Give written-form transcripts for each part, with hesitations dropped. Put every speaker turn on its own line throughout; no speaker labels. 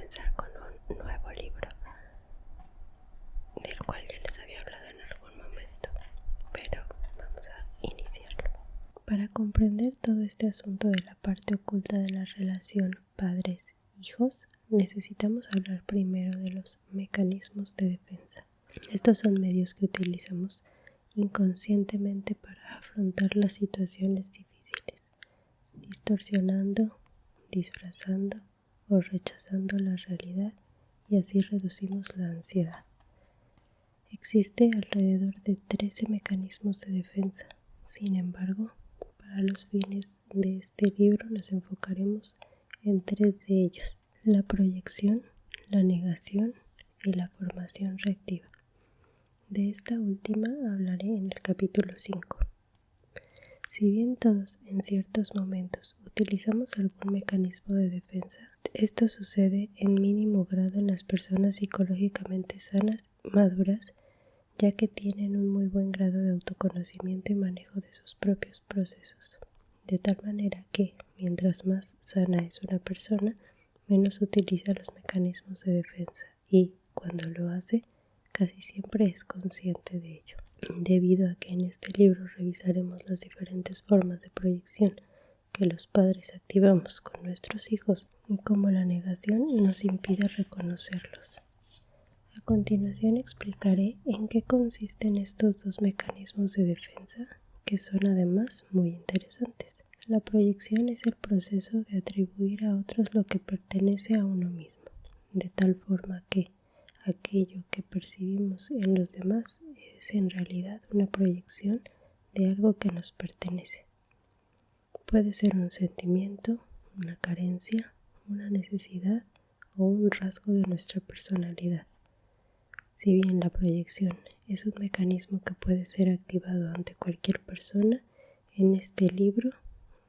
comenzar con un nuevo libro, del cual ya les había hablado en algún momento, pero vamos a iniciarlo. Para comprender todo este asunto de la parte oculta de la relación padres-hijos, necesitamos hablar primero de los mecanismos de defensa. Estos son medios que utilizamos inconscientemente para afrontar las situaciones difíciles, distorsionando, disfrazando o rechazando la realidad, y así reducimos la ansiedad. Existe alrededor de 13 mecanismos de defensa. Sin embargo, para los fines de este libro nos enfocaremos en 3 de ellos: la proyección, la negación y la formación reactiva. De esta última hablaré en el capítulo 5. Si bien todos en ciertos momentos utilizamos algún mecanismo de defensa, esto sucede en mínimo grado en las personas psicológicamente sanas y maduras, ya que tienen un muy buen grado de autoconocimiento y manejo de sus propios procesos. De tal manera que, mientras más sana es una persona, menos utiliza los mecanismos de defensa y, cuando lo hace, casi siempre es consciente de ello. Debido a que en este libro revisaremos las diferentes formas de proyección que los padres activamos con nuestros hijos y cómo la negación nos impide reconocerlos. A continuación explicaré en qué consisten estos dos mecanismos de defensa, que son además muy interesantes. La proyección es el proceso de atribuir a otros lo que pertenece a uno mismo, de tal forma que aquello que percibimos en los demás es en realidad una proyección de algo que nos pertenece. Puede ser un sentimiento, una carencia, una necesidad o un rasgo de nuestra personalidad. Si bien la proyección es un mecanismo que puede ser activado ante cualquier persona, en este libro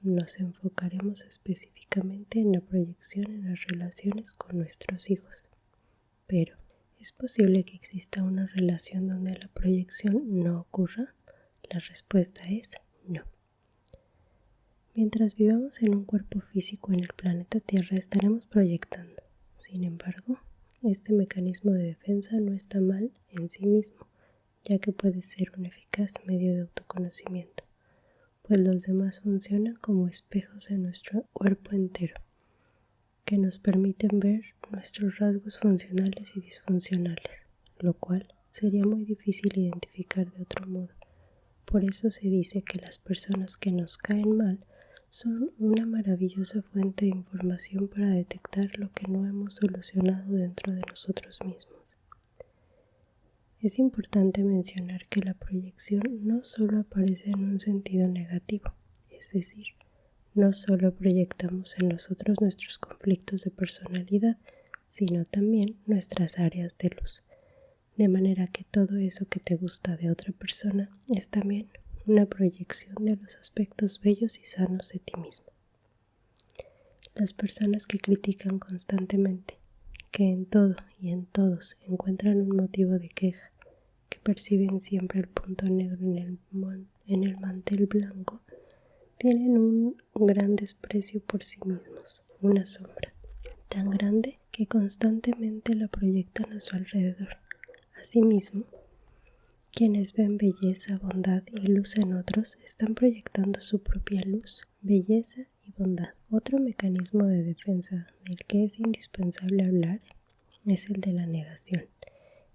nos enfocaremos específicamente en la proyección en las relaciones con nuestros hijos. Pero, ¿es posible que exista una relación donde la proyección no ocurra? La respuesta es no. Mientras vivamos en un cuerpo físico en el planeta Tierra, estaremos proyectando. Sin embargo, este mecanismo de defensa no está mal en sí mismo, ya que puede ser un eficaz medio de autoconocimiento, pues los demás funcionan como espejos en nuestro cuerpo entero, que nos permiten ver nuestros rasgos funcionales y disfuncionales, lo cual sería muy difícil identificar de otro modo. Por eso se dice que las personas que nos caen mal son una maravillosa fuente de información para detectar lo que no hemos solucionado dentro de nosotros mismos. Es importante mencionar que la proyección no solo aparece en un sentido negativo, es decir, no solo proyectamos en los otros nuestros conflictos de personalidad, sino también nuestras áreas de luz. De manera que todo eso que te gusta de otra persona es también una proyección de los aspectos bellos y sanos de ti mismo. Las personas que critican constantemente, que en todo y en todos encuentran un motivo de queja, que perciben siempre el punto negro en el mantel blanco, tienen un gran desprecio por sí mismos, una sombra tan grande que constantemente la proyectan a su alrededor. Asimismo, quienes ven belleza, bondad y luz en otros están proyectando su propia luz, belleza y bondad. Otro mecanismo de defensa del que es indispensable hablar es el de la negación.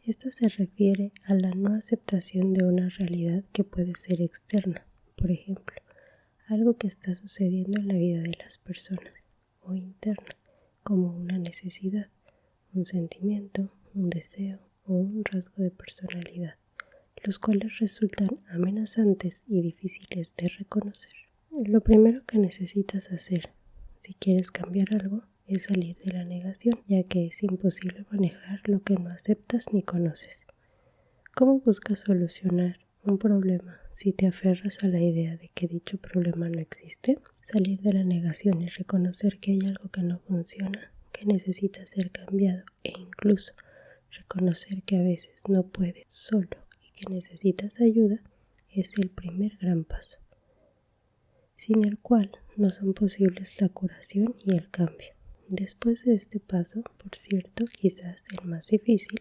Esta se refiere a la no aceptación de una realidad que puede ser externa, por ejemplo, algo que está sucediendo en la vida de las personas, o interna, como una necesidad, un sentimiento, un deseo o un rasgo de personalidad, los cuales resultan amenazantes y difíciles de reconocer. Lo primero que necesitas hacer, si quieres cambiar algo, es salir de la negación, ya que es imposible manejar lo que no aceptas ni conoces. ¿Cómo buscas solucionar un problema si te aferras a la idea de que dicho problema no existe? Salir de la negación y reconocer que hay algo que no funciona, que necesita ser cambiado, e incluso reconocer que a veces no puedes solo y que necesitas ayuda, es el primer gran paso, sin el cual no son posibles la curación y el cambio. Después de este paso, por cierto, quizás el más difícil,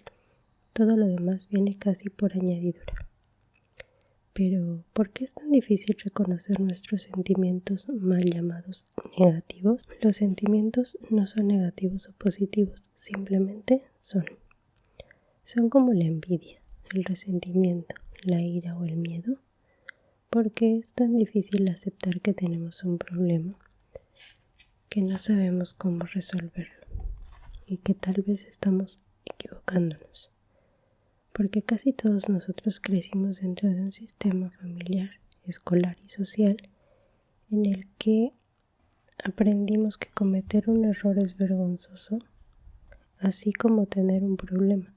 todo lo demás viene casi por añadidura. Pero, ¿por qué es tan difícil reconocer nuestros sentimientos mal llamados negativos? Los sentimientos no son negativos o positivos, simplemente son. Son como la envidia, el resentimiento, la ira o el miedo. ¿Por qué es tan difícil aceptar que tenemos un problema, que no sabemos cómo resolverlo y que tal vez estamos equivocándonos? Porque casi todos nosotros crecimos dentro de un sistema familiar, escolar y social en el que aprendimos que cometer un error es vergonzoso, así como tener un problema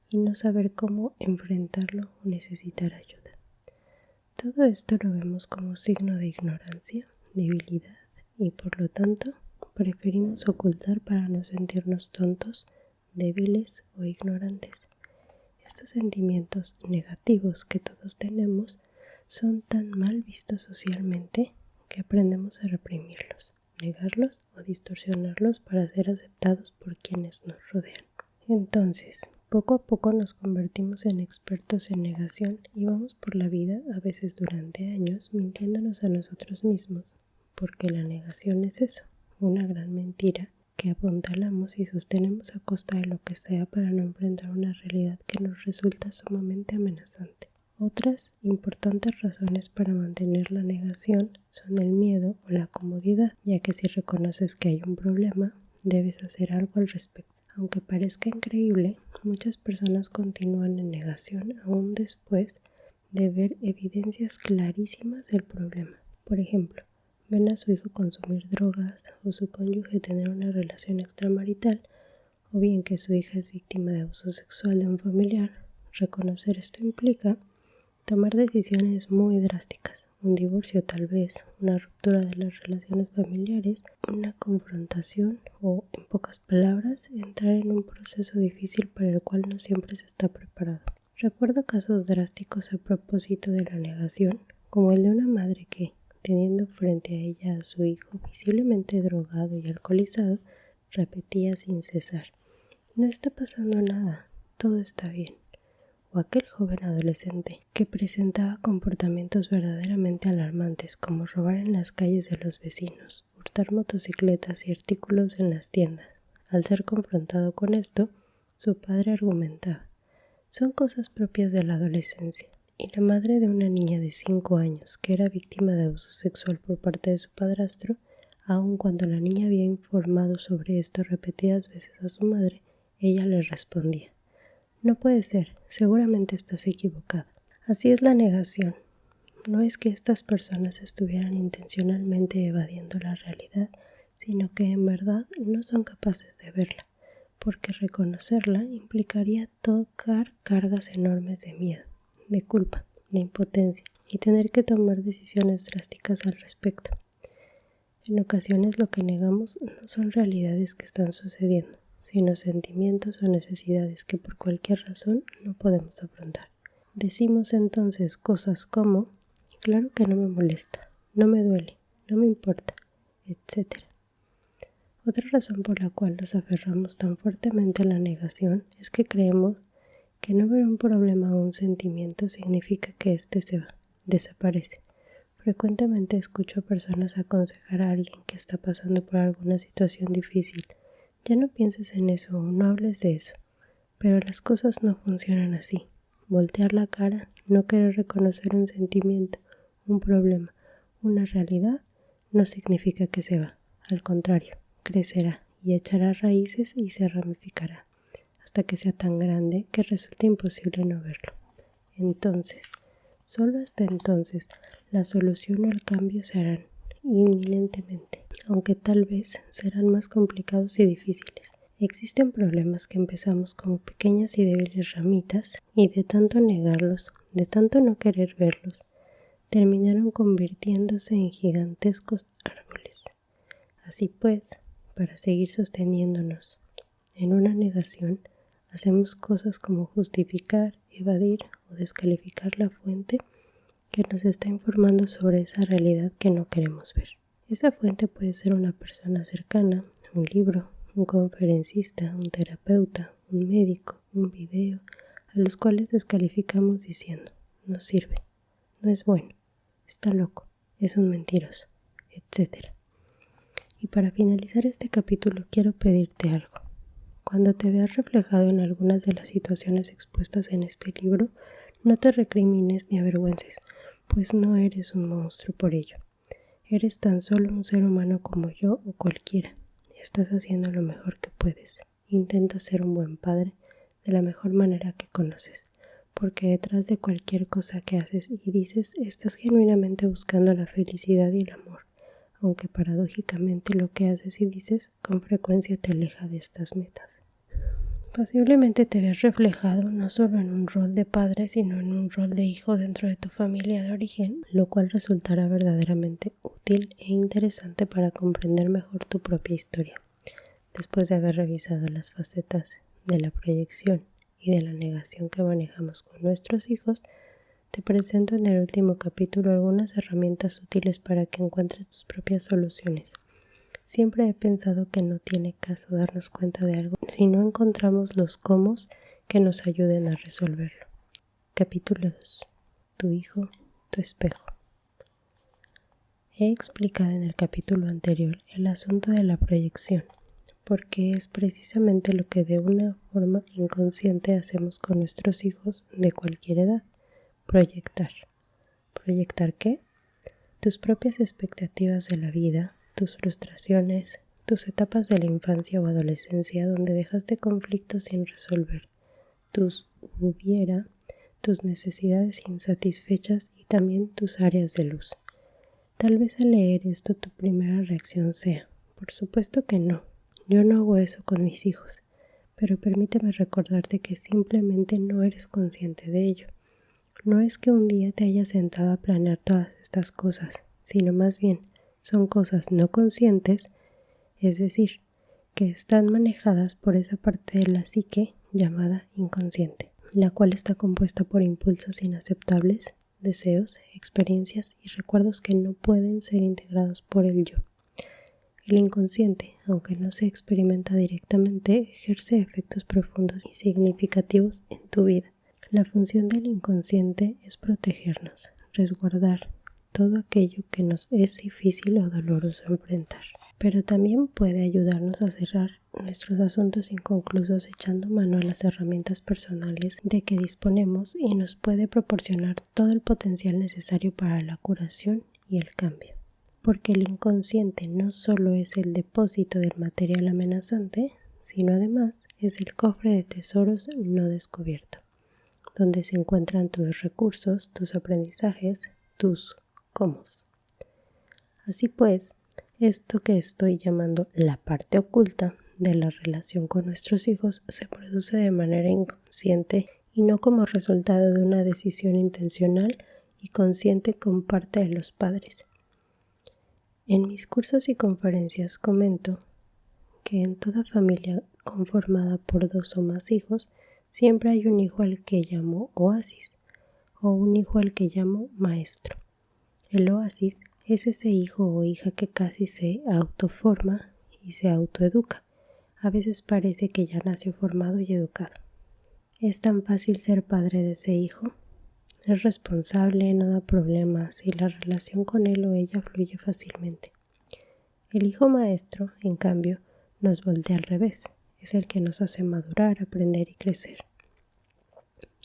y no saber cómo enfrentarlo o necesitar ayuda. Todo esto lo vemos como signo de ignorancia, debilidad y por lo tanto preferimos ocultar para no sentirnos tontos, débiles o ignorantes. Estos sentimientos negativos que todos tenemos son tan mal vistos socialmente que aprendemos a reprimirlos, negarlos o distorsionarlos para ser aceptados por quienes nos rodean. Entonces, poco a poco nos convertimos en expertos en negación y vamos por la vida, a veces durante años, mintiéndonos a nosotros mismos, porque la negación es eso, una gran mentira que apuntalamos y sostenemos a costa de lo que sea para no enfrentar una realidad que nos resulta sumamente amenazante. Otras importantes razones para mantener la negación son el miedo o la comodidad, ya que si reconoces que hay un problema, debes hacer algo al respecto. Aunque parezca increíble, muchas personas continúan en negación aún después de ver evidencias clarísimas del problema. Por ejemplo, ven a su hijo consumir drogas o su cónyuge tener una relación extramarital, o bien que su hija es víctima de abuso sexual de un familiar. Reconocer esto implica tomar decisiones muy drásticas, un divorcio tal vez, una ruptura de las relaciones familiares, una confrontación o, en pocas palabras, entrar en un proceso difícil para el cual no siempre se está preparado. Recuerdo casos drásticos a propósito de la negación, como el de una madre que, teniendo frente a ella a su hijo visiblemente drogado y alcoholizado, repetía sin cesar: «No está pasando nada, todo está bien». O aquel joven adolescente que presentaba comportamientos verdaderamente alarmantes, como robar en las calles de los vecinos, hurtar motocicletas y artículos en las tiendas. Al ser confrontado con esto, su padre argumentaba: «Son cosas propias de la adolescencia». Y la madre de una niña de 5 años que era víctima de abuso sexual por parte de su padrastro, aun cuando la niña había informado sobre esto repetidas veces a su madre, ella le respondía: «No puede ser, seguramente estás equivocada». Así es la negación. No es que estas personas estuvieran intencionalmente evadiendo la realidad, sino que en verdad no son capaces de verla, porque reconocerla implicaría tocar cargas enormes de miedo, de culpa, de impotencia y tener que tomar decisiones drásticas al respecto. En ocasiones lo que negamos no son realidades que están sucediendo, sino sentimientos o necesidades que por cualquier razón no podemos afrontar. Decimos entonces cosas como: «Claro que no me molesta, no me duele, no me importa», etc. Otra razón por la cual nos aferramos tan fuertemente a la negación es que creemos que no ver un problema o un sentimiento significa que éste se va, desaparece. Frecuentemente escucho a personas aconsejar a alguien que está pasando por alguna situación difícil: «Ya no pienses en eso o no hables de eso». Pero las cosas no funcionan así. Voltear la cara, no querer reconocer un sentimiento, un problema, una realidad, no significa que se va. Al contrario, crecerá y echará raíces y se ramificará, hasta que sea tan grande que resulte imposible no verlo. Entonces, solo hasta entonces, la solución o el cambio se harán inminentemente, aunque tal vez serán más complicados y difíciles. Existen problemas que empezamos como pequeñas y débiles ramitas y de tanto negarlos, de tanto no querer verlos, terminaron convirtiéndose en gigantescos árboles. Así pues, para seguir sosteniéndonos en una negación, hacemos cosas como justificar, evadir o descalificar la fuente que nos está informando sobre esa realidad que no queremos ver. Esa fuente puede ser una persona cercana, un libro, un conferencista, un terapeuta, un médico, un video, a los cuales descalificamos diciendo, no sirve, no es bueno, está loco, es un mentiroso, etc. Y para finalizar este capítulo quiero pedirte algo. Cuando te veas reflejado en algunas de las situaciones expuestas en este libro, no te recrimines ni avergüences, pues no eres un monstruo por ello. Eres tan solo un ser humano como yo o cualquiera. Estás haciendo lo mejor que puedes. Intenta ser un buen padre de la mejor manera que conoces, porque detrás de cualquier cosa que haces y dices estás genuinamente buscando la felicidad y el amor, aunque paradójicamente lo que haces y dices con frecuencia te aleja de estas metas. Posiblemente te veas reflejado no solo en un rol de padre, sino en un rol de hijo dentro de tu familia de origen, lo cual resultará verdaderamente útil e interesante para comprender mejor tu propia historia. Después de haber revisado las facetas de la proyección y de la negación que manejamos con nuestros hijos, te presento en el último capítulo algunas herramientas útiles para que encuentres tus propias soluciones. Siempre he pensado que no tiene caso darnos cuenta de algo si no encontramos los cómo que nos ayuden a resolverlo. Capítulo 2. Tu hijo, tu espejo. He explicado en el capítulo anterior el asunto de la proyección, porque es precisamente lo que de una forma inconsciente hacemos con nuestros hijos de cualquier edad. Proyectar. ¿Proyectar qué? Tus propias expectativas de la vida, tus frustraciones, tus etapas de la infancia o adolescencia donde dejaste conflictos sin resolver, tus hubiera, tus necesidades insatisfechas y también tus áreas de luz. Tal vez al leer esto tu primera reacción sea, por supuesto que no, yo no hago eso con mis hijos, pero permíteme recordarte que simplemente no eres consciente de ello. No es que un día te hayas sentado a planear todas estas cosas, sino más bien son cosas no conscientes, es decir, que están manejadas por esa parte de la psique llamada inconsciente, la cual está compuesta por impulsos inaceptables, deseos, experiencias y recuerdos que no pueden ser integrados por el yo. El inconsciente, aunque no se experimenta directamente, ejerce efectos profundos y significativos en tu vida. La función del inconsciente es protegernos, resguardar todo aquello que nos es difícil o doloroso enfrentar. Pero también puede ayudarnos a cerrar nuestros asuntos inconclusos echando mano a las herramientas personales de que disponemos y nos puede proporcionar todo el potencial necesario para la curación y el cambio. Porque el inconsciente no solo es el depósito del material amenazante, sino además es el cofre de tesoros no descubierto, donde se encuentran tus recursos, tus aprendizajes, tus cómo. Así pues, esto que estoy llamando la parte oculta de la relación con nuestros hijos se produce de manera inconsciente y no como resultado de una decisión intencional y consciente con parte de los padres. En mis cursos y conferencias comento que en toda familia conformada por 2 o más hijos, siempre hay un hijo al que llamo oasis o un hijo al que llamo maestro. El oasis es ese hijo o hija que casi se autoforma y se autoeduca. A veces parece que ya nació formado y educado. Es tan fácil ser padre de ese hijo. Es responsable, no da problemas y la relación con él o ella fluye fácilmente. El hijo maestro, en cambio, nos voltea al revés. Es el que nos hace madurar, aprender y crecer.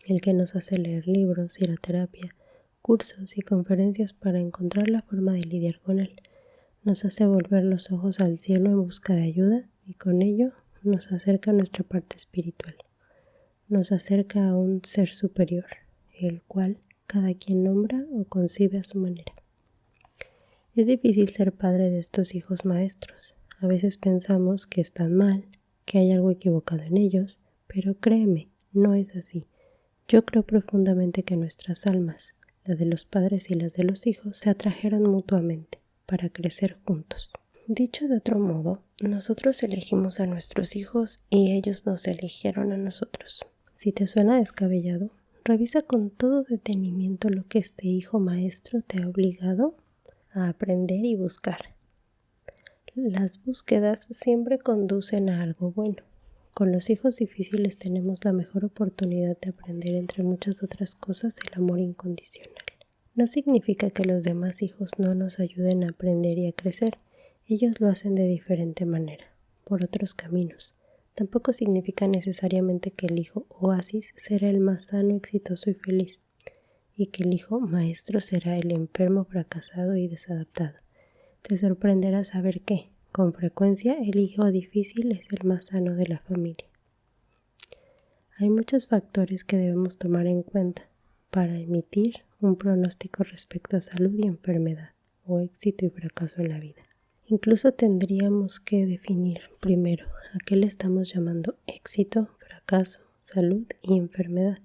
El que nos hace leer libros, ir a terapia, cursos y conferencias para encontrar la forma de lidiar con él. Nos hace volver los ojos al cielo en busca de ayuda y con ello nos acerca a nuestra parte espiritual. Nos acerca a un ser superior, el cual cada quien nombra o concibe a su manera. Es difícil ser padre de estos hijos maestros. A veces pensamos que están mal, que hay algo equivocado en ellos, pero créeme, no es así. Yo creo profundamente que nuestras almas, la de los padres y las de los hijos, se atrajeron mutuamente para crecer juntos. Dicho de otro modo, nosotros elegimos a nuestros hijos y ellos nos eligieron a nosotros. Si te suena descabellado, revisa con todo detenimiento lo que este hijo maestro te ha obligado a aprender y buscar. Las búsquedas siempre conducen a algo bueno. Con los hijos difíciles tenemos la mejor oportunidad de aprender, entre muchas otras cosas, el amor incondicional. No significa que los demás hijos no nos ayuden a aprender y a crecer. Ellos lo hacen de diferente manera, por otros caminos. Tampoco significa necesariamente que el hijo oasis será el más sano, exitoso y feliz, y que el hijo maestro será el enfermo, fracasado y desadaptado. Te sorprenderá saber que, con frecuencia, el hijo difícil es el más sano de la familia. Hay muchos factores que debemos tomar en cuenta para emitir un pronóstico respecto a salud y enfermedad, o éxito y fracaso en la vida. Incluso tendríamos que definir primero a qué le estamos llamando éxito, fracaso, salud y enfermedad.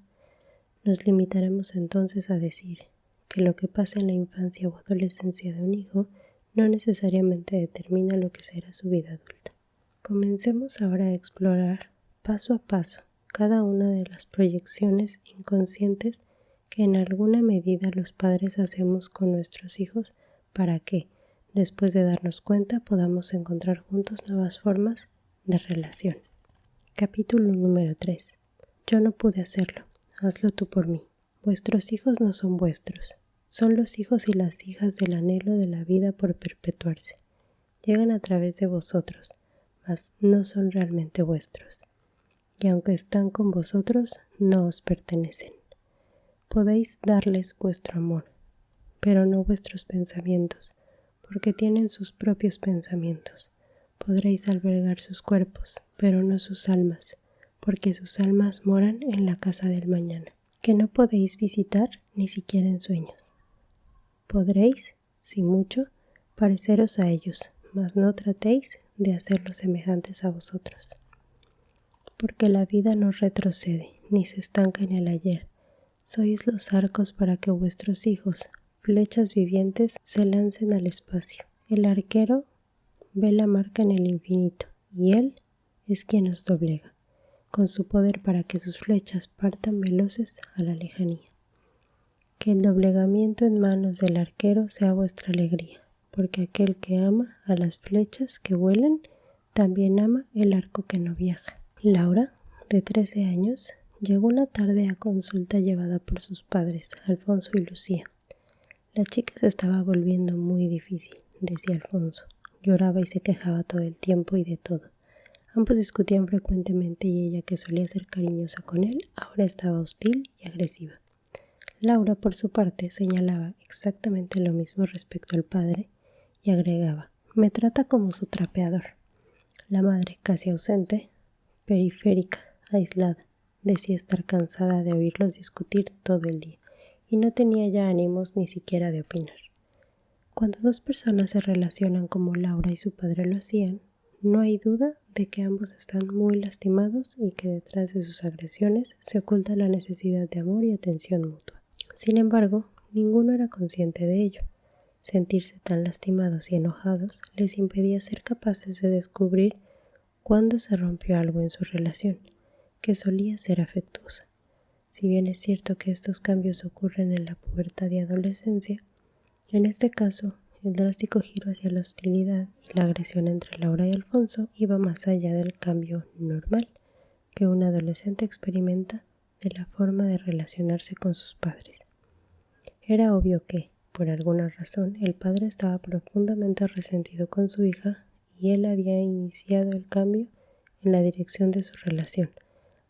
Nos limitaremos entonces a decir que lo que pasa en la infancia o adolescencia de un hijo no necesariamente determina lo que será su vida adulta. Comencemos ahora a explorar paso a paso cada una de las proyecciones inconscientes que en alguna medida los padres hacemos con nuestros hijos para que, después de darnos cuenta, podamos encontrar juntos nuevas formas de relación. Capítulo número 3. Yo no pude hacerlo. Hazlo tú por mí. Vuestros hijos no son vuestros. Son los hijos y las hijas del anhelo de la vida por perpetuarse. Llegan a través de vosotros, mas no son realmente vuestros. Y aunque están con vosotros, no os pertenecen. Podéis darles vuestro amor, pero no vuestros pensamientos, porque tienen sus propios pensamientos. Podréis albergar sus cuerpos, pero no sus almas, porque sus almas moran en la casa del mañana, que no podéis visitar ni siquiera en sueños. Podréis, si mucho, pareceros a ellos, mas no tratéis de hacerlos semejantes a vosotros. Porque la vida no retrocede, ni se estanca en el ayer. Sois los arcos para que vuestros hijos, flechas vivientes, se lancen al espacio. El arquero ve la marca en el infinito, y él es quien os doblega, con su poder para que sus flechas partan veloces a la lejanía. Que el doblegamiento en manos del arquero sea vuestra alegría, porque aquel que ama a las flechas que vuelan, también ama el arco que no viaja. Laura, de 13 años, llegó una tarde a consulta llevada por sus padres, Alfonso y Lucía. La chica se estaba volviendo muy difícil, decía Alfonso. Lloraba y se quejaba todo el tiempo y de todo. Ambos discutían frecuentemente y ella, que solía ser cariñosa con él, ahora estaba hostil y agresiva. Laura, por su parte, señalaba exactamente lo mismo respecto al padre y agregaba: me trata como su trapeador. La madre, casi ausente, periférica, aislada, decía estar cansada de oírlos discutir todo el día y no tenía ya ánimos ni siquiera de opinar. Cuando dos personas se relacionan como Laura y su padre lo hacían, no hay duda de que ambos están muy lastimados y que detrás de sus agresiones se oculta la necesidad de amor y atención mutua. Sin embargo, ninguno era consciente de ello. Sentirse tan lastimados y enojados les impedía ser capaces de descubrir cuándo se rompió algo en su relación, que solía ser afectuosa. Si bien es cierto que estos cambios ocurren en la pubertad y adolescencia, en este caso, el drástico giro hacia la hostilidad y la agresión entre Laura y Alfonso iba más allá del cambio normal que un adolescente experimenta de la forma de relacionarse con sus padres. Era obvio que, por alguna razón, el padre estaba profundamente resentido con su hija y él había iniciado el cambio en la dirección de su relación,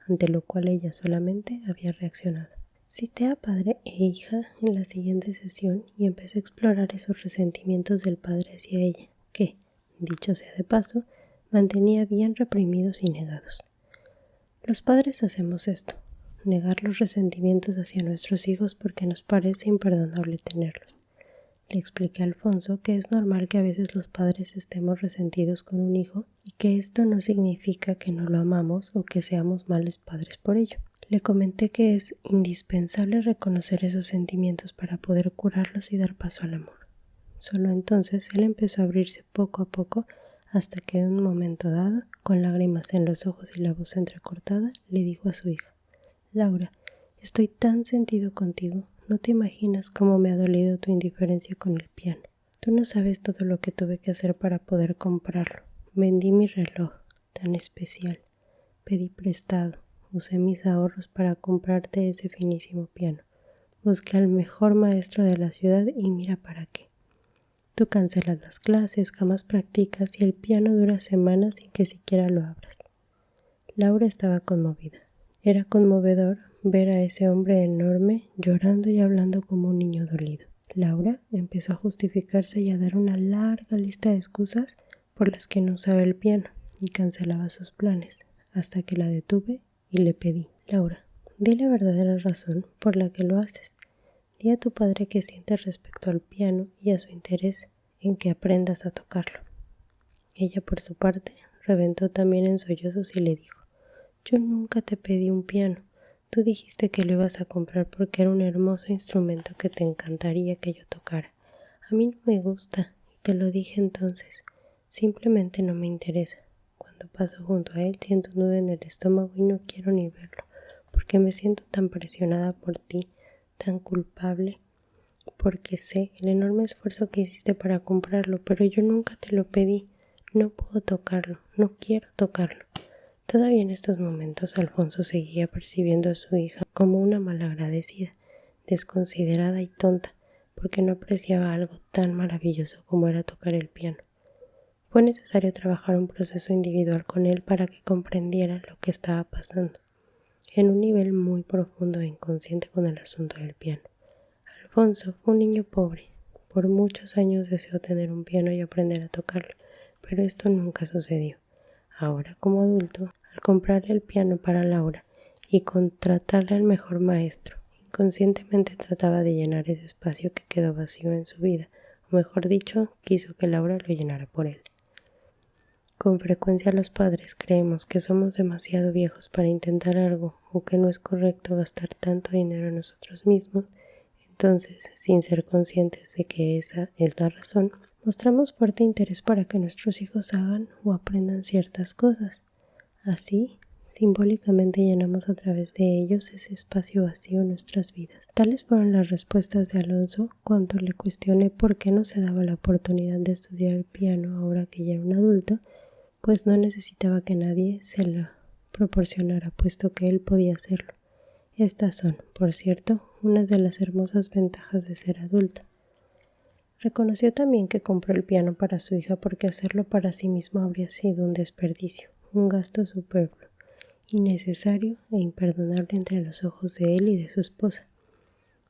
ante lo cual ella solamente había reaccionado. Cité a padre e hija en la siguiente sesión y empecé a explorar esos resentimientos del padre hacia ella, que, dicho sea de paso, mantenía bien reprimidos y negados. Los padres hacemos esto: negar los resentimientos hacia nuestros hijos porque nos parece imperdonable tenerlos. Le expliqué a Alfonso que es normal que a veces los padres estemos resentidos con un hijo y que esto no significa que no lo amamos o que seamos malos padres por ello. Le comenté que es indispensable reconocer esos sentimientos para poder curarlos y dar paso al amor. Solo entonces él empezó a abrirse poco a poco hasta que en un momento dado, con lágrimas en los ojos y la voz entrecortada, le dijo a su hija: Laura, estoy tan sentido contigo, no te imaginas cómo me ha dolido tu indiferencia con el piano, Tú no sabes todo lo que tuve que hacer para poder comprarlo. Vendí mi reloj tan especial, pedí prestado, usé mis ahorros para comprarte ese finísimo piano. Busqué al mejor maestro de la ciudad y mira para qué. Tú cancelas las clases, jamás practicas y el piano dura semanas sin que siquiera lo abras. Laura estaba conmovida. Era conmovedor ver a ese hombre enorme llorando y hablando como un niño dolido. Laura empezó a justificarse y a dar una larga lista de excusas por las que no usaba el piano y cancelaba sus planes, hasta que la detuve y le pedí: Laura, di la verdadera razón por la que lo haces. Di a tu padre qué sientes respecto al piano y a su interés en que aprendas a tocarlo. Ella, por su parte, reventó también en sollozos y le dijo: yo nunca te pedí un piano. Tú dijiste que lo ibas a comprar porque era un hermoso instrumento que te encantaría que yo tocara. A mí no me gusta, y te lo dije entonces. Simplemente no me interesa. Cuando paso junto a él siento un nudo en el estómago y no quiero ni verlo, porque me siento tan presionada por ti, tan culpable, porque sé el enorme esfuerzo que hiciste para comprarlo, pero yo nunca te lo pedí. No puedo tocarlo, no quiero tocarlo. Todavía en estos momentos Alfonso seguía percibiendo a su hija como una malagradecida, desconsiderada y tonta, porque no apreciaba algo tan maravilloso como era tocar el piano. Fue necesario trabajar un proceso individual con él para que comprendiera lo que estaba pasando, en un nivel muy profundo e inconsciente con el asunto del piano. Alfonso fue un niño pobre. Por muchos años deseó tener un piano y aprender a tocarlo, pero esto nunca sucedió. Ahora, como adulto, al comprarle el piano para Laura y contratarle al mejor maestro, inconscientemente trataba de llenar ese espacio que quedó vacío en su vida, o mejor dicho, quiso que Laura lo llenara por él. Con frecuencia los padres creemos que somos demasiado viejos para intentar algo o que no es correcto gastar tanto dinero en nosotros mismos. Entonces, sin ser conscientes de que esa es la razón, mostramos fuerte interés para que nuestros hijos hagan o aprendan ciertas cosas. Así, simbólicamente llenamos a través de ellos ese espacio vacío en nuestras vidas. Tales fueron las respuestas de Alonso cuando le cuestioné por qué no se daba la oportunidad de estudiar el piano ahora que ya era un adulto, pues no necesitaba que nadie se lo proporcionara, puesto que él podía hacerlo. Estas son, por cierto, unas de las hermosas ventajas de ser adulto. Reconoció también que compró el piano para su hija porque hacerlo para sí mismo habría sido un desperdicio, un gasto superfluo, innecesario e imperdonable entre los ojos de él y de su esposa.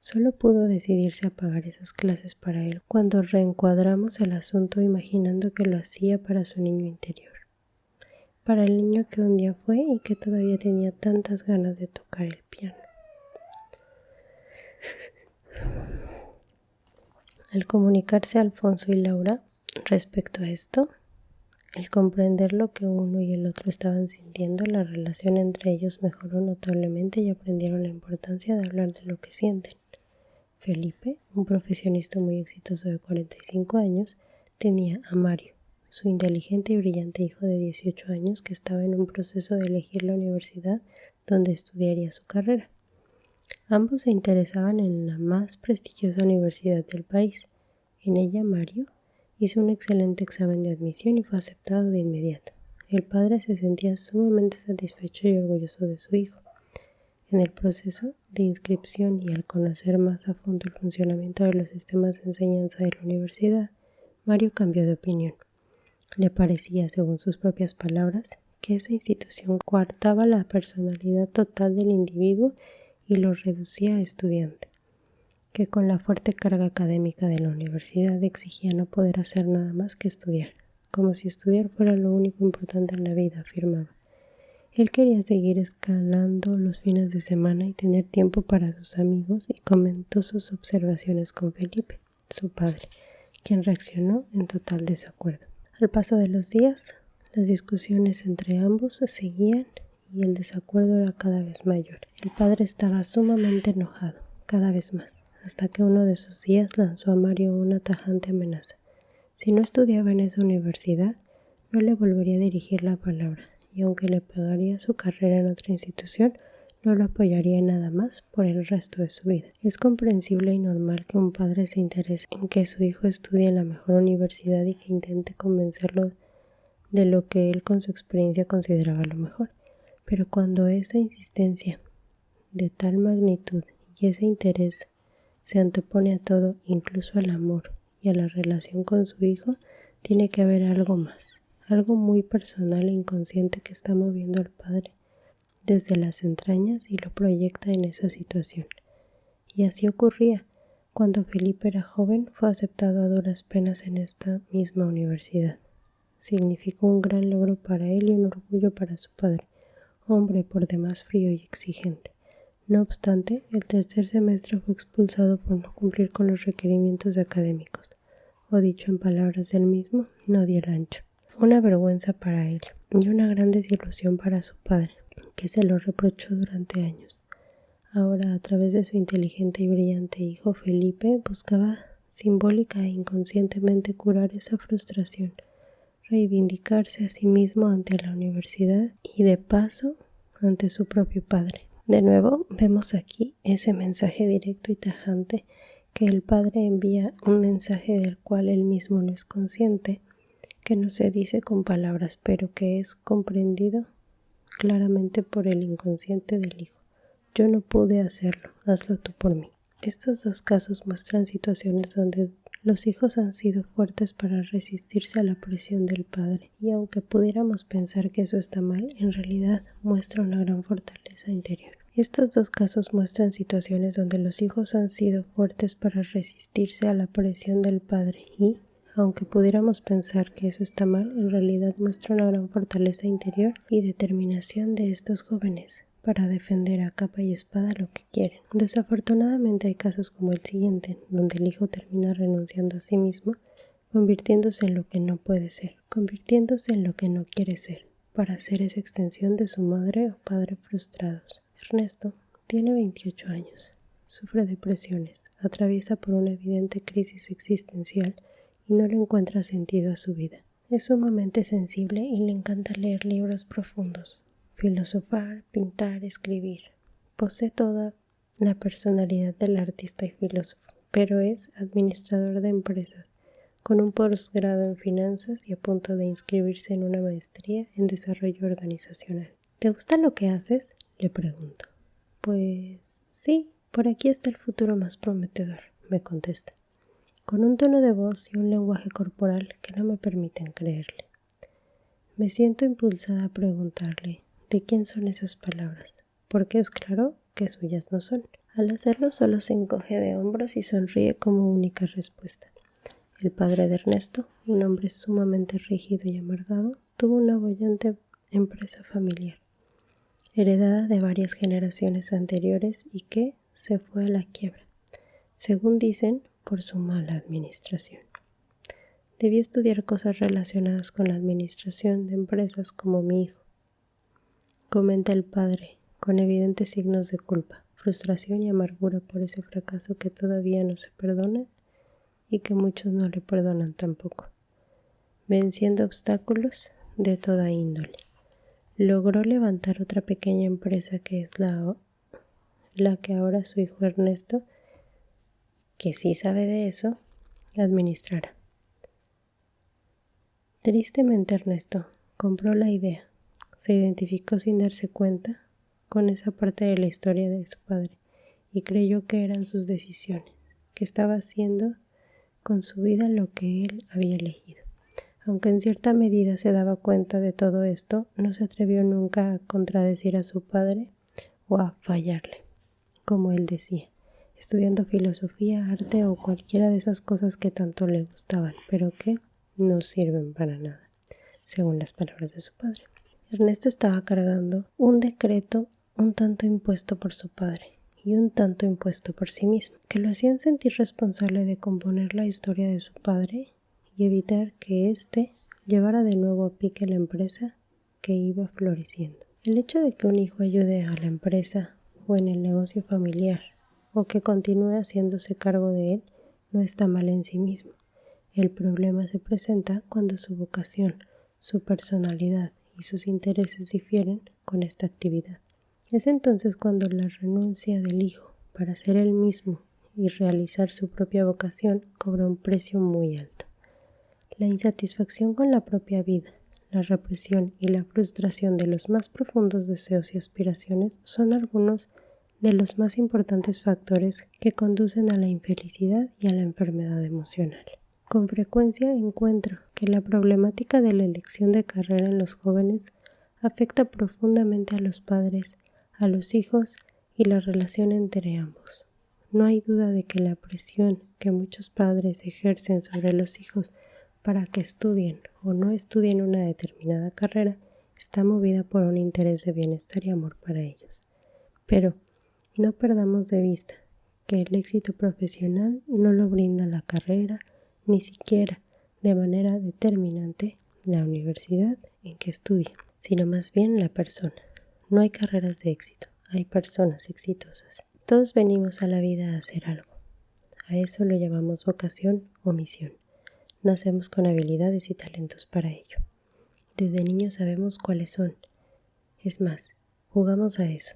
Solo pudo decidirse a pagar esas clases para él cuando reencuadramos el asunto imaginando que lo hacía para su niño interior, para el niño que un día fue y que todavía tenía tantas ganas de tocar el piano. Al comunicarse a Alfonso y Laura respecto a esto, el comprender lo que uno y el otro estaban sintiendo, la relación entre ellos mejoró notablemente y aprendieron la importancia de hablar de lo que sienten. Felipe, un profesionista muy exitoso de 45 años, tenía a Mario, su inteligente y brillante hijo de 18 años que estaba en un proceso de elegir la universidad donde estudiaría su carrera. Ambos se interesaban en la más prestigiosa universidad del país. En ella, Mario hizo un excelente examen de admisión y fue aceptado de inmediato. El padre se sentía sumamente satisfecho y orgulloso de su hijo. En el proceso de inscripción y al conocer más a fondo el funcionamiento de los sistemas de enseñanza de la universidad, Mario cambió de opinión. Le parecía, según sus propias palabras, que esa institución coartaba la personalidad total del individuo y lo reducía a estudiante, que con la fuerte carga académica de la universidad exigía no poder hacer nada más que estudiar, como si estudiar fuera lo único importante en la vida, afirmaba. Él quería seguir escalando los fines de semana y tener tiempo para sus amigos y comentó sus observaciones con Felipe, su padre, quien reaccionó en total desacuerdo. Al paso de los días, las discusiones entre ambos seguían y el desacuerdo era cada vez mayor. El padre estaba sumamente enojado, cada vez más, hasta que uno de esos días lanzó a Mario una tajante amenaza. Si no estudiaba en esa universidad, no le volvería a dirigir la palabra, y aunque le pagaría su carrera en otra institución, no lo apoyaría en nada más por el resto de su vida. Es comprensible y normal que un padre se interese en que su hijo estudie en la mejor universidad y que intente convencerlo de lo que él con su experiencia consideraba lo mejor. Pero cuando esa insistencia de tal magnitud y ese interés se antepone a todo, incluso al amor y a la relación con su hijo, tiene que haber algo más, algo muy personal e inconsciente que está moviendo al padre desde las entrañas y lo proyecta en esa situación. Y así ocurría. Cuando Felipe era joven, fue aceptado a duras penas en esta misma universidad. Significó un gran logro para él y un orgullo para su padre, hombre por demás frío y exigente. No obstante, el tercer semestre fue expulsado por no cumplir con los requerimientos académicos, o dicho en palabras del mismo, no dio el ancho. Fue una vergüenza para él y una gran desilusión para su padre, que se lo reprochó durante años. Ahora, a través de su inteligente y brillante hijo Felipe, buscaba simbólica e inconscientemente curar esa frustración, reivindicarse a sí mismo ante la universidad y, de paso, ante su propio padre. De nuevo, vemos aquí ese mensaje directo y tajante que el padre envía, un mensaje del cual él mismo no es consciente, que no se dice con palabras, pero que es comprendido claramente por el inconsciente del hijo. Yo no pude hacerlo, hazlo tú por mí. Estos dos casos muestran situaciones donde los hijos han sido fuertes para resistirse a la presión del padre, y aunque pudiéramos pensar que eso está mal, en realidad muestra una gran fortaleza interior. Estos dos casos muestran situaciones donde los hijos han sido fuertes para resistirse a la presión del padre y, aunque pudiéramos pensar que eso está mal, en realidad muestra una gran fortaleza interior y determinación de estos jóvenes para defender a capa y espada lo que quieren. Desafortunadamente hay casos como el siguiente, donde el hijo termina renunciando a sí mismo, convirtiéndose en lo que no puede ser, convirtiéndose en lo que no quiere ser, para ser esa extensión de su madre o padre frustrados. Ernesto tiene 28 años, sufre depresiones, atraviesa por una evidente crisis existencial y no le encuentra sentido a su vida. Es sumamente sensible y le encanta leer libros profundos, filosofar, pintar, escribir. Posee toda la personalidad del artista y filósofo, pero es administrador de empresas, con un posgrado en finanzas y a punto de inscribirse en una maestría en desarrollo organizacional. ¿Te gusta lo que haces?, le pregunto. Pues sí, por aquí está el futuro más prometedor, me contesta, con un tono de voz y un lenguaje corporal que no me permiten creerle. Me siento impulsada a preguntarle de quién son esas palabras, porque es claro que suyas no son. Al hacerlo solo se encoge de hombros y sonríe como única respuesta. El padre de Ernesto, un hombre sumamente rígido y amargado, tuvo una boyante empresa familiar, heredada de varias generaciones anteriores y que se fue a la quiebra, según dicen, por su mala administración. Debí estudiar cosas relacionadas con la administración de empresas como mi hijo, comenta el padre, con evidentes signos de culpa, frustración y amargura por ese fracaso que todavía no se perdona y que muchos no le perdonan tampoco. Venciendo obstáculos de toda índole, logró levantar otra pequeña empresa que es la que ahora su hijo Ernesto, que sí sabe de eso, administrará. Tristemente Ernesto compró la idea, se identificó sin darse cuenta con esa parte de la historia de su padre y creyó que eran sus decisiones, que estaba haciendo con su vida lo que él había elegido. Aunque en cierta medida se daba cuenta de todo esto, no se atrevió nunca a contradecir a su padre o a fallarle, como él decía, estudiando filosofía, arte o cualquiera de esas cosas que tanto le gustaban, pero que no sirven para nada, según las palabras de su padre. Ernesto estaba cargando un decreto un tanto impuesto por su padre y un tanto impuesto por sí mismo, que lo hacían sentir responsable de componer la historia de su padre y evitar que éste llevara de nuevo a pique la empresa que iba floreciendo. El hecho de que un hijo ayude a la empresa o en el negocio familiar o que continúe haciéndose cargo de él no está mal en sí mismo. El problema se presenta cuando su vocación, su personalidad y sus intereses difieren con esta actividad. Es entonces cuando la renuncia del hijo para ser él mismo y realizar su propia vocación cobra un precio muy alto. La insatisfacción con la propia vida, la represión y la frustración de los más profundos deseos y aspiraciones son algunos de los más importantes factores que conducen a la infelicidad y a la enfermedad emocional. Con frecuencia encuentro que la problemática de la elección de carrera en los jóvenes afecta profundamente a los padres, a los hijos y la relación entre ambos. No hay duda de que la presión que muchos padres ejercen sobre los hijos para que estudien o no estudien una determinada carrera está movida por un interés de bienestar y amor para ellos. Pero no perdamos de vista que el éxito profesional no lo brinda la carrera, ni siquiera de manera determinante la universidad en que estudia, sino más bien la persona. No hay carreras de éxito, hay personas exitosas. Todos venimos a la vida a hacer algo. A eso lo llamamos vocación o misión. Nacemos con habilidades y talentos para ello. Desde niños sabemos cuáles son. Es más, jugamos a eso.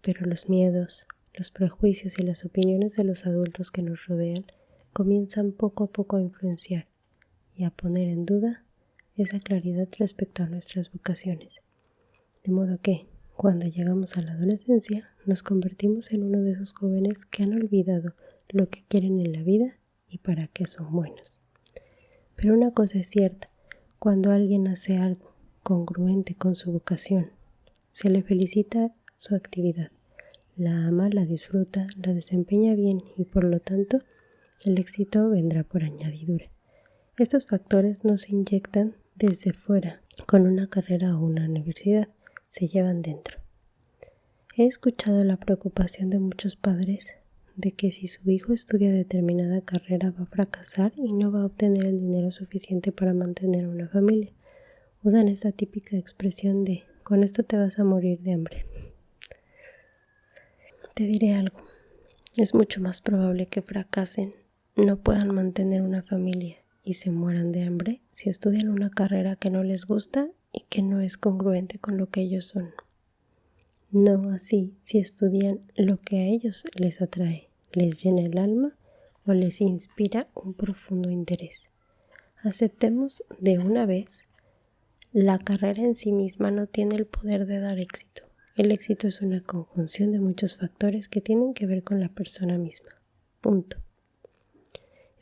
Pero los miedos, los prejuicios y las opiniones de los adultos que nos rodean comienzan poco a poco a influenciar y a poner en duda esa claridad respecto a nuestras vocaciones. De modo que, cuando llegamos a la adolescencia, nos convertimos en uno de esos jóvenes que han olvidado lo que quieren en la vida y para qué son buenos. Pero una cosa es cierta, cuando alguien hace algo congruente con su vocación, se le felicita su actividad, la ama, la disfruta, la desempeña bien y por lo tanto el éxito vendrá por añadidura. Estos factores no se inyectan desde fuera con una carrera o una universidad, se llevan dentro. He escuchado la preocupación de muchos padres de que si su hijo estudia determinada carrera va a fracasar y no va a obtener el dinero suficiente para mantener una familia. Usan esta típica expresión de con esto te vas a morir de hambre. Te diré algo, es mucho más probable que fracasen, no puedan mantener una familia y se mueran de hambre si estudian una carrera que no les gusta y que no es congruente con lo que ellos son. No así si estudian lo que a ellos les atrae, les llena el alma o les inspira un profundo interés. Aceptemos de una vez, la carrera en sí misma no tiene el poder de dar éxito. El éxito es una conjunción de muchos factores que tienen que ver con la persona misma. Punto.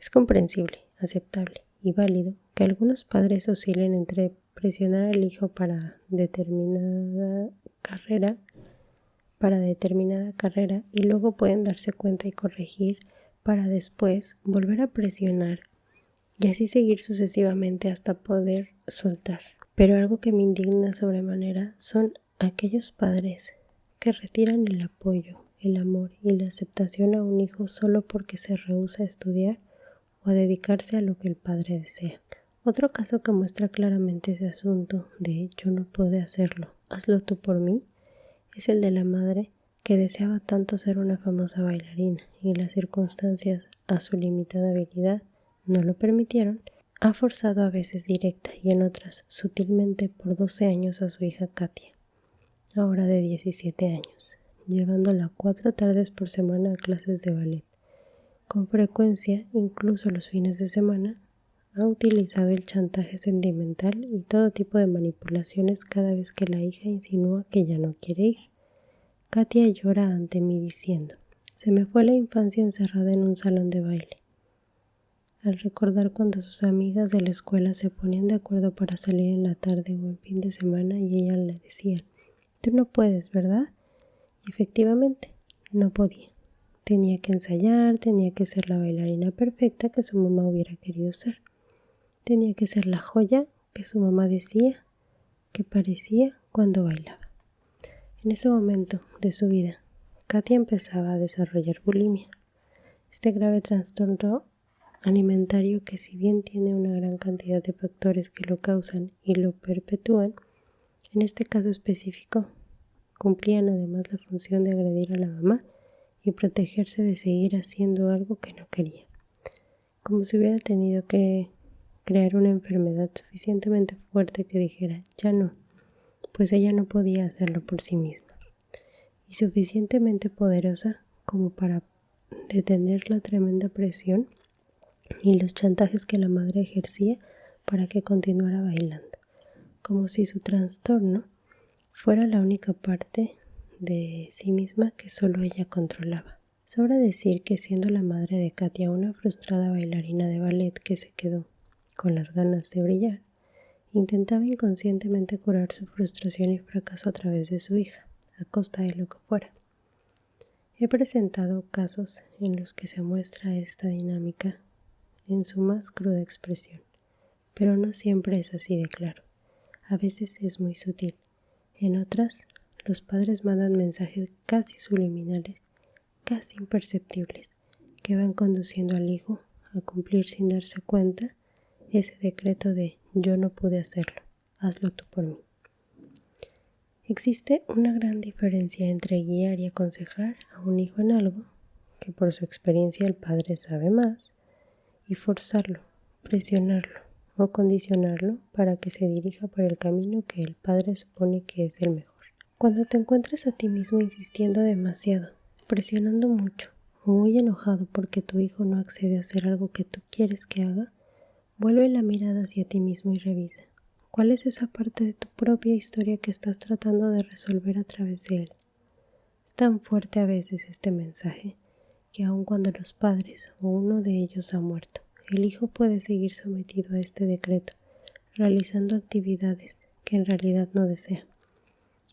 Es comprensible, aceptable y válido que algunos padres oscilen entre presionar al hijo para determinada carrera y luego pueden darse cuenta y corregir para después volver a presionar y así seguir sucesivamente hasta poder soltar. Pero algo que me indigna sobremanera son aquellos padres que retiran el apoyo, el amor y la aceptación a un hijo solo porque se rehúsa a estudiar o a dedicarse a lo que el padre desea. Otro caso que muestra claramente ese asunto de yo no puedo hacerlo, hazlo tú por mí, es el de la madre que deseaba tanto ser una famosa bailarina y las circunstancias a su limitada habilidad no lo permitieron, ha forzado a veces directa y en otras sutilmente por 12 años a su hija Katia, ahora de 17 años, llevándola 4 tardes por semana a clases de ballet. Con frecuencia, incluso los fines de semana, ha utilizado el chantaje sentimental y todo tipo de manipulaciones cada vez que la hija insinúa que ya no quiere ir. Katia llora ante mí diciendo, se me fue la infancia encerrada en un salón de baile. Al recordar cuando sus amigas de la escuela se ponían de acuerdo para salir en la tarde o en fin de semana y ella le decía, tú no puedes, ¿verdad? Y efectivamente, no podía. Tenía que ensayar, tenía que ser la bailarina perfecta que su mamá hubiera querido ser. Tenía que ser la joya que su mamá decía que parecía cuando bailaba. En ese momento de su vida, Katia empezaba a desarrollar bulimia. Este grave trastorno alimentario que si bien tiene una gran cantidad de factores que lo causan y lo perpetúan, en este caso específico, cumplían además la función de agredir a la mamá y protegerse de seguir haciendo algo que no quería. Como si hubiera tenido que crear una enfermedad suficientemente fuerte que dijera, ya no, pues ella no podía hacerlo por sí misma. y suficientemente poderosa como para detener la tremenda presión y los chantajes que la madre ejercía para que continuara bailando, como si su trastorno fuera la única parte de sí misma que solo ella controlaba. Sobra decir que siendo la madre de Katia una frustrada bailarina de ballet que se quedó con las ganas de brillar, intentaba inconscientemente curar su frustración y fracaso a través de su hija, a costa de lo que fuera. He presentado casos en los que se muestra esta dinámica en su más cruda expresión, pero no siempre es así de claro. A veces es muy sutil. En otras, los padres mandan mensajes casi subliminales, casi imperceptibles, que van conduciendo al hijo a cumplir sin darse cuenta ese decreto de yo no pude hacerlo, hazlo tú por mí. Existe una gran diferencia entre guiar y aconsejar a un hijo en algo, que por su experiencia el padre sabe más, y forzarlo, presionarlo o condicionarlo para que se dirija por el camino que el padre supone que es el mejor. Cuando te encuentres a ti mismo insistiendo demasiado, presionando mucho o muy enojado porque tu hijo no accede a hacer algo que tú quieres que haga, vuelve la mirada hacia ti mismo y revisa. ¿Cuál es esa parte de tu propia historia que estás tratando de resolver a través de él? Es tan fuerte a veces este mensaje que aun cuando los padres o uno de ellos ha muerto, el hijo puede seguir sometido a este decreto, realizando actividades que en realidad no desea,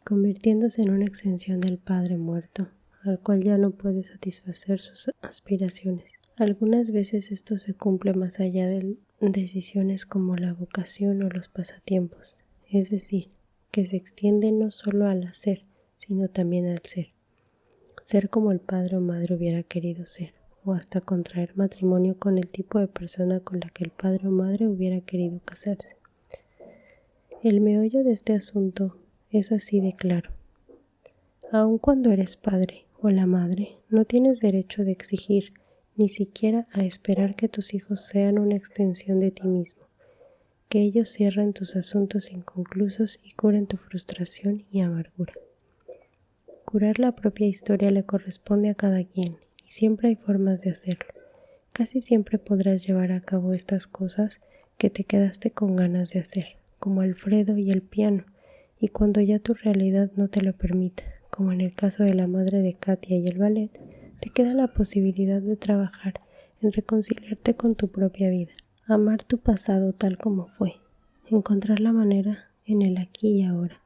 convirtiéndose en una extensión del padre muerto, al cual ya no puede satisfacer sus aspiraciones. Algunas veces esto se cumple más allá de decisiones como la vocación o los pasatiempos, es decir, que se extiende no solo al hacer, sino también al ser. Ser como el padre o madre hubiera querido ser, o hasta contraer matrimonio con el tipo de persona con la que el padre o madre hubiera querido casarse. El meollo de este asunto es así de claro. Aun cuando eres padre o la madre, no tienes derecho de exigir, ni siquiera a esperar que tus hijos sean una extensión de ti mismo, que ellos cierren tus asuntos inconclusos y curen tu frustración y amargura. Curar la propia historia le corresponde a cada quien, y siempre hay formas de hacerlo. Casi siempre podrás llevar a cabo estas cosas que te quedaste con ganas de hacer, como Alfredo y el piano, y cuando ya tu realidad no te lo permita, como en el caso de la madre de Katia y el ballet, te queda la posibilidad de trabajar en reconciliarte con tu propia vida, amar tu pasado tal como fue, encontrar la manera en el aquí y ahora,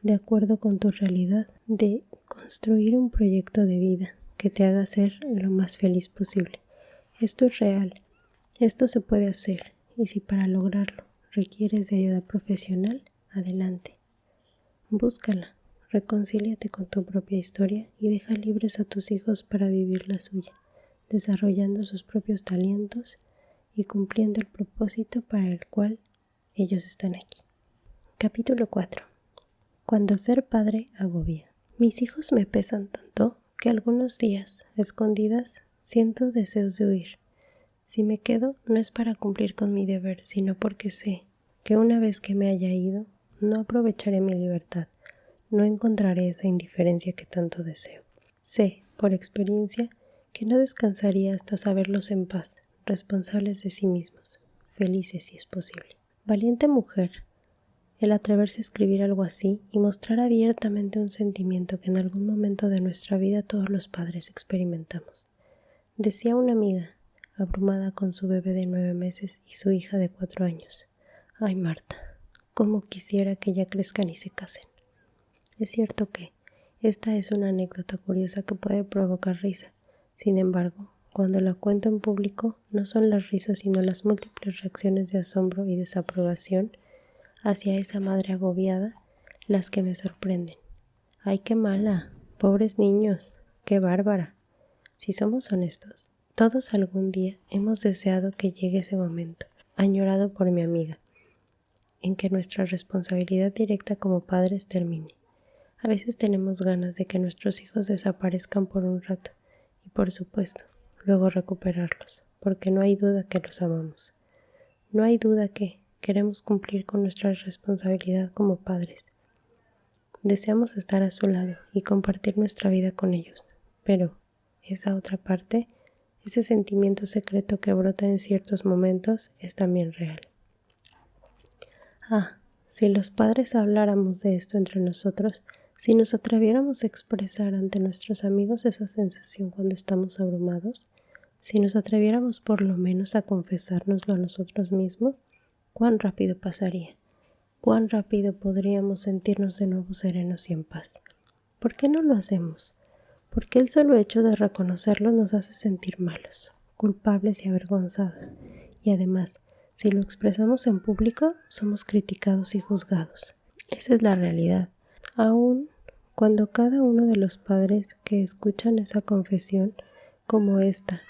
de acuerdo con tu realidad, de construir un proyecto de vida que te haga ser lo más feliz posible. Esto es real, esto se puede hacer, y si para lograrlo requieres de ayuda profesional, adelante. Búscala, reconcíliate con tu propia historia y deja libres a tus hijos para vivir la suya, desarrollando sus propios talentos y cumpliendo el propósito para el cual ellos están aquí. Capítulo 4. Cuando ser padre agobia. Mis hijos me pesan tanto que algunos días, a escondidas, siento deseos de huir. Si me quedo, no es para cumplir con mi deber, sino porque sé que una vez que me haya ido, no aprovecharé mi libertad, no encontraré esa indiferencia que tanto deseo. Sé, por experiencia, que no descansaría hasta saberlos en paz, responsables de sí mismos, felices si es posible. Valiente mujer, el atreverse a escribir algo así y mostrar abiertamente un sentimiento que en algún momento de nuestra vida todos los padres experimentamos. Decía una amiga, abrumada con su bebé de 9 meses y su hija de 4 años. Ay, Marta, cómo quisiera que ya crezcan y se casen. Es cierto que esta es una anécdota curiosa que puede provocar risa. Sin embargo, cuando la cuento en público, no son las risas sino las múltiples reacciones de asombro y desaprobación hacia esa madre agobiada las que me sorprenden. ¡Ay, qué mala! ¡Pobres niños! ¡Qué bárbara! Si somos honestos, todos algún día hemos deseado que llegue ese momento, añorado por mi amiga, en que nuestra responsabilidad directa como padres termine. A veces tenemos ganas de que nuestros hijos desaparezcan por un rato y, por supuesto, luego recuperarlos, porque no hay duda que los amamos. No hay duda que queremos cumplir con nuestra responsabilidad como padres. Deseamos estar a su lado y compartir nuestra vida con ellos, pero esa otra parte, ese sentimiento secreto que brota en ciertos momentos, es también real. Si los padres habláramos de esto entre nosotros, si nos atreviéramos a expresar ante nuestros amigos esa sensación cuando estamos abrumados, si nos atreviéramos por lo menos a confesárnoslo a nosotros mismos, cuán rápido pasaría, cuán rápido podríamos sentirnos de nuevo serenos y en paz. ¿Por qué no lo hacemos? Porque el solo hecho de reconocerlo nos hace sentir malos, culpables y avergonzados, y además, si lo expresamos en público, somos criticados y juzgados. Esa es la realidad. Aun cuando cada uno de los padres que escuchan esa confesión como esta,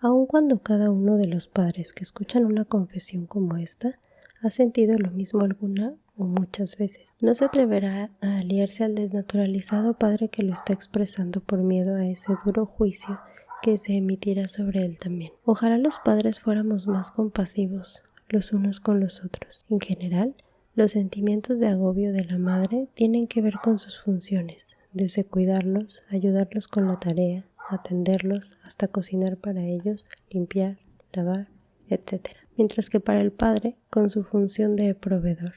aun cuando cada uno de los padres que escuchan una confesión como esta ha sentido lo mismo alguna o muchas veces, no se atreverá a aliarse al desnaturalizado padre que lo está expresando por miedo a ese duro juicio que se emitirá sobre él también. Ojalá los padres fuéramos más compasivos los unos con los otros. En general, los sentimientos de agobio de la madre tienen que ver con sus funciones, desde cuidarlos, ayudarlos con la tarea, atenderlos, hasta cocinar para ellos, limpiar, lavar, etc. Mientras que para el padre, con su función de proveedor.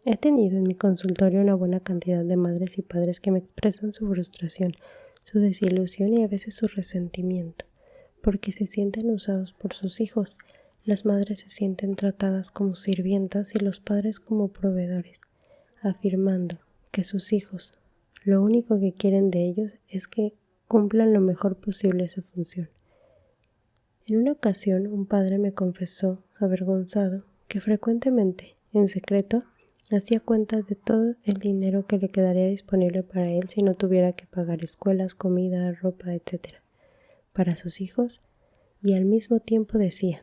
He tenido en mi consultorio una buena cantidad de madres y padres que me expresan su frustración, su desilusión y a veces su resentimiento, porque se sienten usados por sus hijos. Las madres se sienten tratadas como sirvientas y los padres como proveedores, afirmando que sus hijos, lo único que quieren de ellos es que cumplan lo mejor posible esa función. En una ocasión, un padre me confesó, avergonzado, que frecuentemente, en secreto, hacía cuentas de todo el dinero que le quedaría disponible para él si no tuviera que pagar escuelas, comida, ropa, etc. para sus hijos, y al mismo tiempo decía: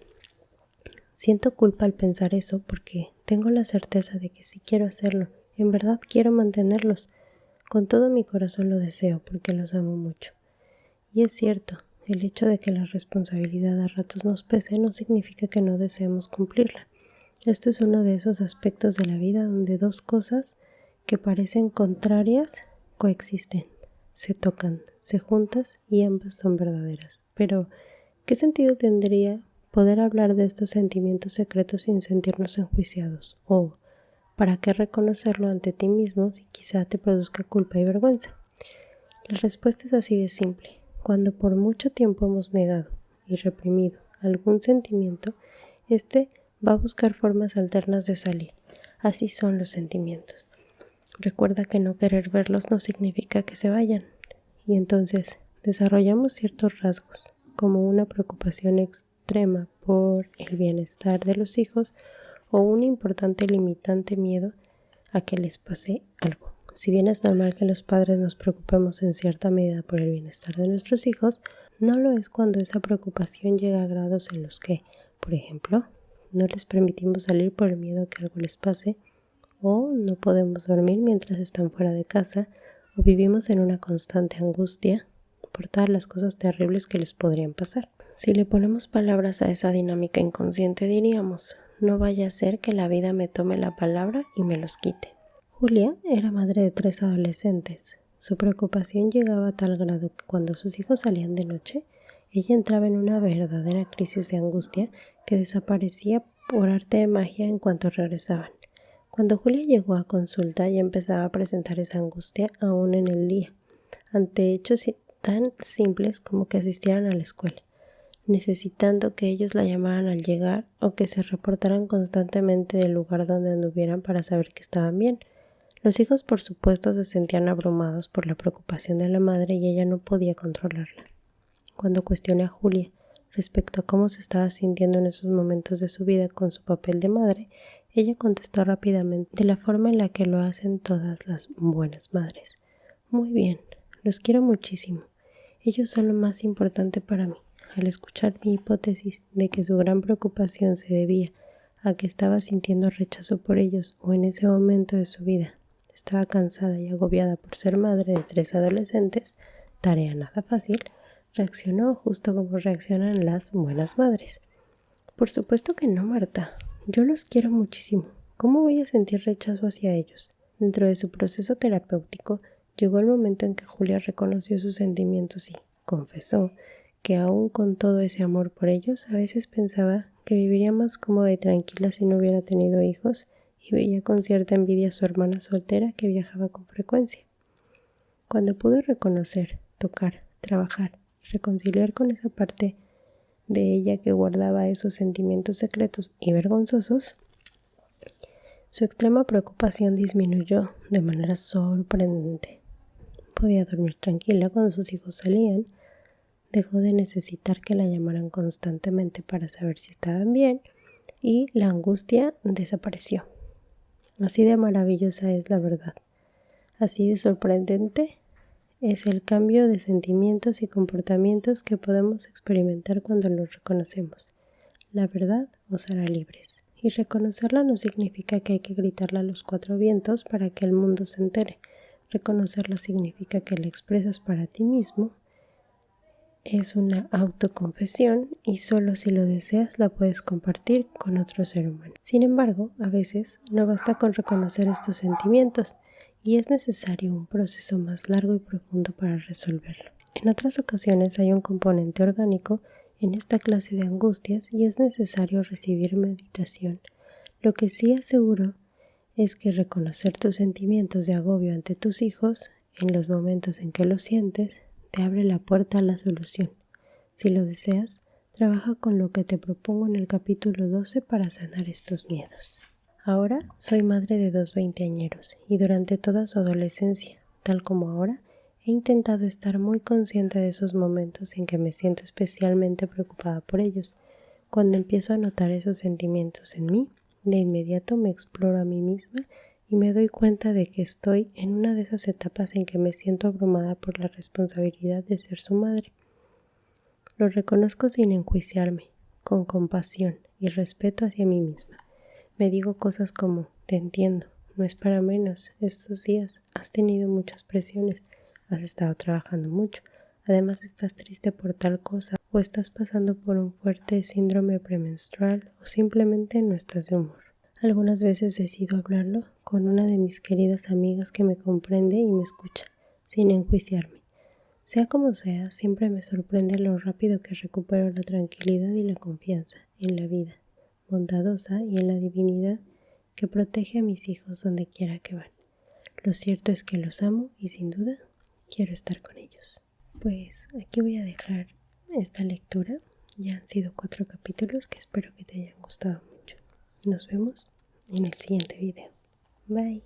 siento culpa al pensar eso porque tengo la certeza de que sí quiero hacerlo, en verdad quiero mantenerlos, con todo mi corazón lo deseo porque los amo mucho. Y es cierto, el hecho de que la responsabilidad a ratos nos pese no significa que no deseemos cumplirla. Esto es uno de esos aspectos de la vida donde dos cosas que parecen contrarias coexisten, se tocan, se juntan y ambas son verdaderas. Pero, ¿qué sentido tendría poder hablar de estos sentimientos secretos sin sentirnos enjuiciados? ¿O para qué reconocerlo ante ti mismo si quizá te produzca culpa y vergüenza? La respuesta es así de simple. Cuando por mucho tiempo hemos negado y reprimido algún sentimiento, este va a buscar formas alternas de salir. Así son los sentimientos. Recuerda que no querer verlos no significa que se vayan. Y entonces desarrollamos ciertos rasgos, como una preocupación extrema por el bienestar de los hijos o un importante limitante miedo a que les pase algo. Si bien es normal que los padres nos preocupemos en cierta medida por el bienestar de nuestros hijos, no lo es cuando esa preocupación llega a grados en los que, por ejemplo, no les permitimos salir por el miedo a que algo les pase, o no podemos dormir mientras están fuera de casa, o vivimos en una constante angustia por todas las cosas terribles que les podrían pasar. Si le ponemos palabras a esa dinámica inconsciente, diríamos: no vaya a ser que la vida me tome la palabra y me los quite. Julia era madre de 3 adolescentes. Su preocupación llegaba a tal grado que cuando sus hijos salían de noche, ella entraba en una verdadera crisis de angustia que desaparecía por arte de magia en cuanto regresaban. Cuando Julia llegó a consulta, ya empezaba a presentar esa angustia aún en el día, ante hechos tan simples como que asistieran a la escuela, necesitando que ellos la llamaran al llegar o que se reportaran constantemente del lugar donde anduvieran para saber que estaban bien. Los hijos, por supuesto, se sentían abrumados por la preocupación de la madre y ella no podía controlarla. Cuando cuestioné a Julia respecto a cómo se estaba sintiendo en esos momentos de su vida con su papel de madre, ella contestó rápidamente, de la forma en la que lo hacen todas las buenas madres: muy bien, los quiero muchísimo. Ellos son lo más importante para mí. Al escuchar mi hipótesis de que su gran preocupación se debía a que estaba sintiendo rechazo por ellos o en ese momento de su vida estaba cansada y agobiada por ser madre de 3 adolescentes, tarea nada fácil, reaccionó justo como reaccionan las buenas madres. Por supuesto que no, Marta. Yo los quiero muchísimo. ¿Cómo voy a sentir rechazo hacia ellos? Dentro de su proceso terapéutico, llegó el momento en que Julia reconoció sus sentimientos y confesó que aún con todo ese amor por ellos, a veces pensaba que viviría más cómoda y tranquila si no hubiera tenido hijos, y veía con cierta envidia a su hermana soltera que viajaba con frecuencia. Cuando pudo reconocer, tocar, trabajar y reconciliar con esa parte de ella que guardaba esos sentimientos secretos y vergonzosos, su extrema preocupación disminuyó de manera sorprendente. Podía dormir tranquila cuando sus hijos salían, dejó de necesitar que la llamaran constantemente para saber si estaban bien y la angustia desapareció. Así de maravillosa es la verdad. Así de sorprendente es el cambio de sentimientos y comportamientos que podemos experimentar cuando los reconocemos. La verdad os hará libres. Y reconocerla no significa que hay que gritarla a los cuatro vientos para que el mundo se entere. Reconocerla significa que la expresas para ti mismo. Es una autoconfesión y solo si lo deseas la puedes compartir con otro ser humano. Sin embargo, a veces no basta con reconocer estos sentimientos y es necesario un proceso más largo y profundo para resolverlo. En otras ocasiones hay un componente orgánico en esta clase de angustias y es necesario recibir meditación. Lo que sí aseguro es que reconocer tus sentimientos de agobio ante tus hijos, en los momentos en que los sientes, te abre la puerta a la solución. Si lo deseas, trabaja con lo que te propongo en el capítulo 12 para sanar estos miedos. Ahora soy madre de dos veinteañeros y durante toda su adolescencia, tal como ahora, he intentado estar muy consciente de esos momentos en que me siento especialmente preocupada por ellos. Cuando empiezo a notar esos sentimientos en mí, de inmediato me exploro a mí misma y me doy cuenta de que estoy en una de esas etapas en que me siento abrumada por la responsabilidad de ser su madre. Lo reconozco sin enjuiciarme, con compasión y respeto hacia mí misma. Me digo cosas como, te entiendo, no es para menos, estos días has tenido muchas presiones, has estado trabajando mucho, además estás triste por tal cosa, o estás pasando por un fuerte síndrome premenstrual, o simplemente no estás de humor. Algunas veces decido hablarlo con una de mis queridas amigas que me comprende y me escucha, sin enjuiciarme. Sea como sea, siempre me sorprende lo rápido que recupero la tranquilidad y la confianza en la vida bondadosa y en la divinidad que protege a mis hijos donde quiera que van. Lo cierto es que los amo y sin duda quiero estar con ellos. Pues aquí voy a dejar esta lectura. Ya han sido 4 capítulos que espero que te hayan gustado mucho. Nos vemos en el siguiente video. Bye.